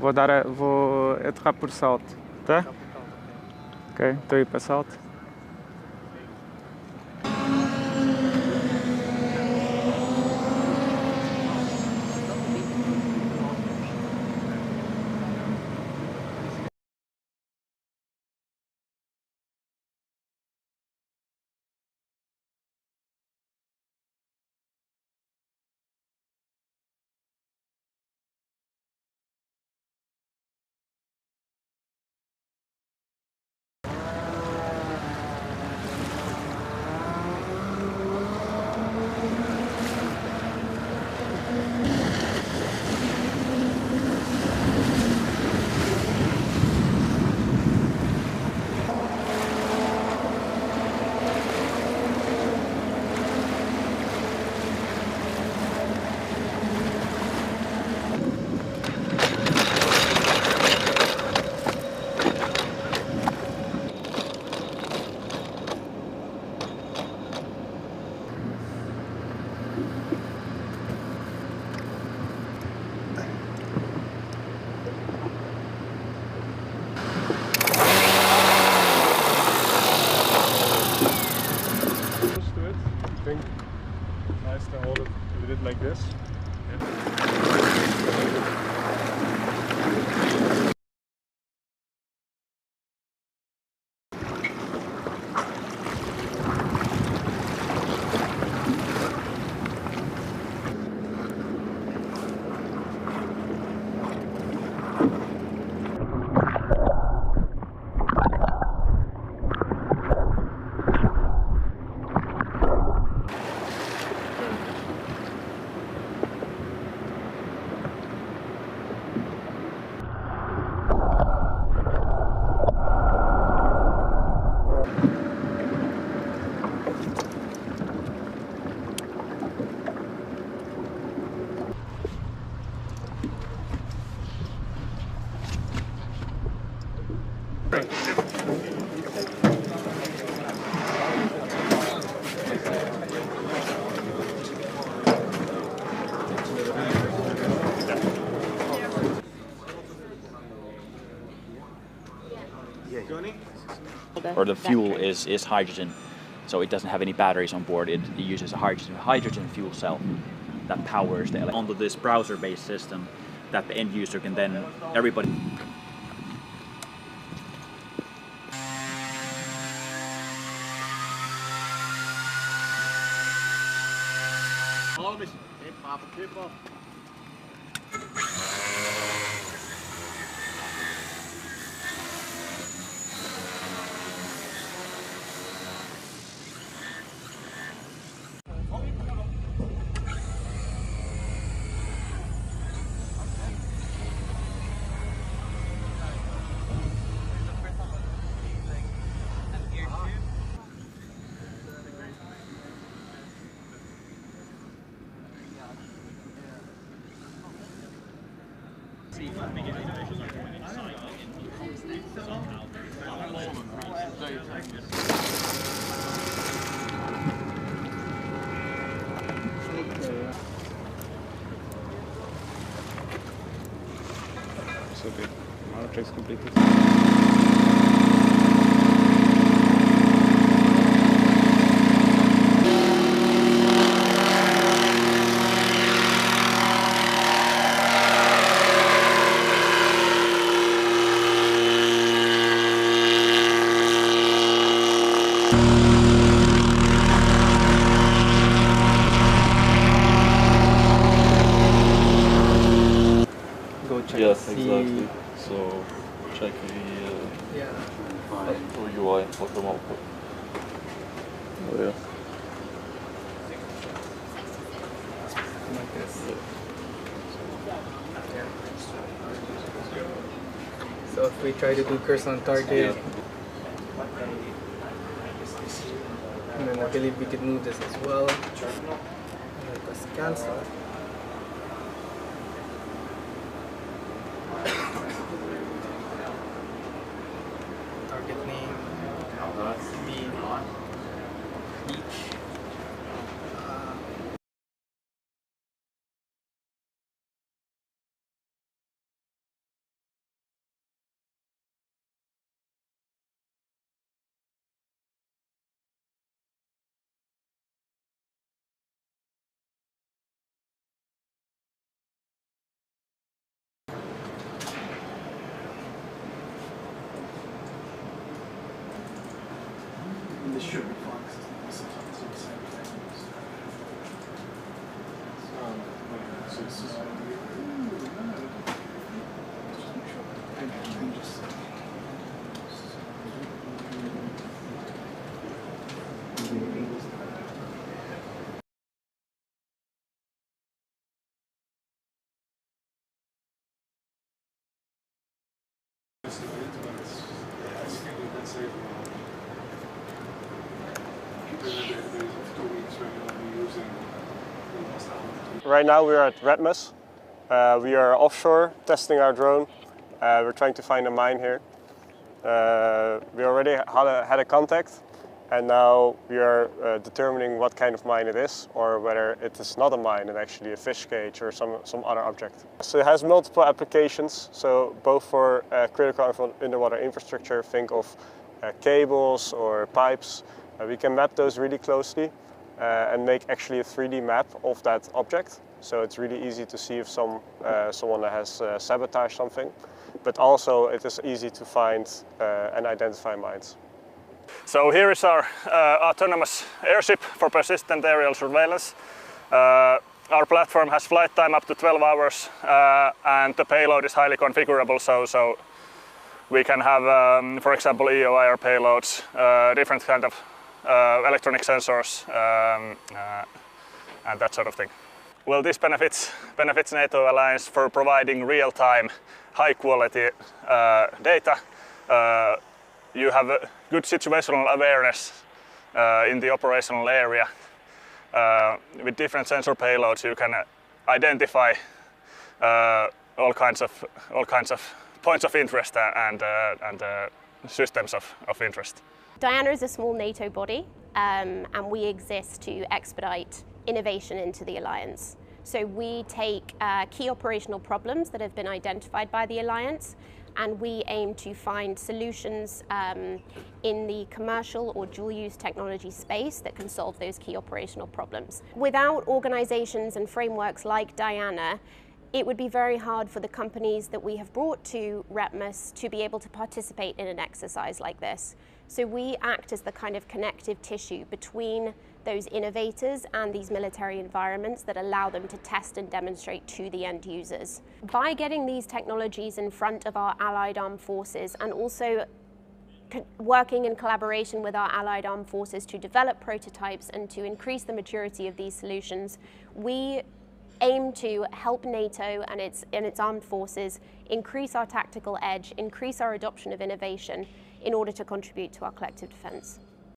Vou aterrar por salto, tá? Ok, estou aí para salto. Nice to hold it a bit like this. Or the fuel is hydrogen, so it doesn't have any batteries on board. It uses a hydrogen fuel cell that powers the onto this browser-based system that the end user can then everybody. So good. Our completed. Yes, exactly. So check the UI of the output. Oh yeah. Like this. So if we try to do curse on target, and then I believe we could move this as well. Let us cancel. Right now we are at REPMUS. We are offshore testing our drone. We're trying to find a mine here. We already had a contact, and now we are determining what kind of mine it is, or whether it is not a mine and actually a fish cage or some other object. So it has multiple applications, so both for critical underwater infrastructure, think of cables or pipes. We can map those really closely and make actually a 3D map of that object. So it's really easy to see if someone has sabotaged something. But also it is easy to find and identify mines. So here is our autonomous airship for persistent aerial surveillance. Our platform has flight time up to 12 hours and the payload is highly configurable, so we can have, for example, EO/IR payloads, different kind of electronic sensors and that sort of thing. Well, this benefits NATO alliance for providing real-time, high-quality data. You have a good situational awareness in the operational area. With different sensor payloads, you can identify all kinds of points of interest and systems of interest. Diana is a small NATO body, and we exist to expedite innovation into the Alliance. So we take key operational problems that have been identified by the Alliance, and we aim to find solutions in the commercial or dual-use technology space that can solve those key operational problems. Without organizations and frameworks like Diana, it would be very hard for the companies that we have brought to REPMUS to be able to participate in an exercise like this. So we act as the kind of connective tissue between those innovators and these military environments that allow them to test and demonstrate to the end users. By getting these technologies in front of our allied armed forces and also working in collaboration with our allied armed forces to develop prototypes and to increase the maturity of these solutions, we aim to help NATO and its armed forces increase our tactical edge, increase our adoption of innovation in order to contribute to our collective defense.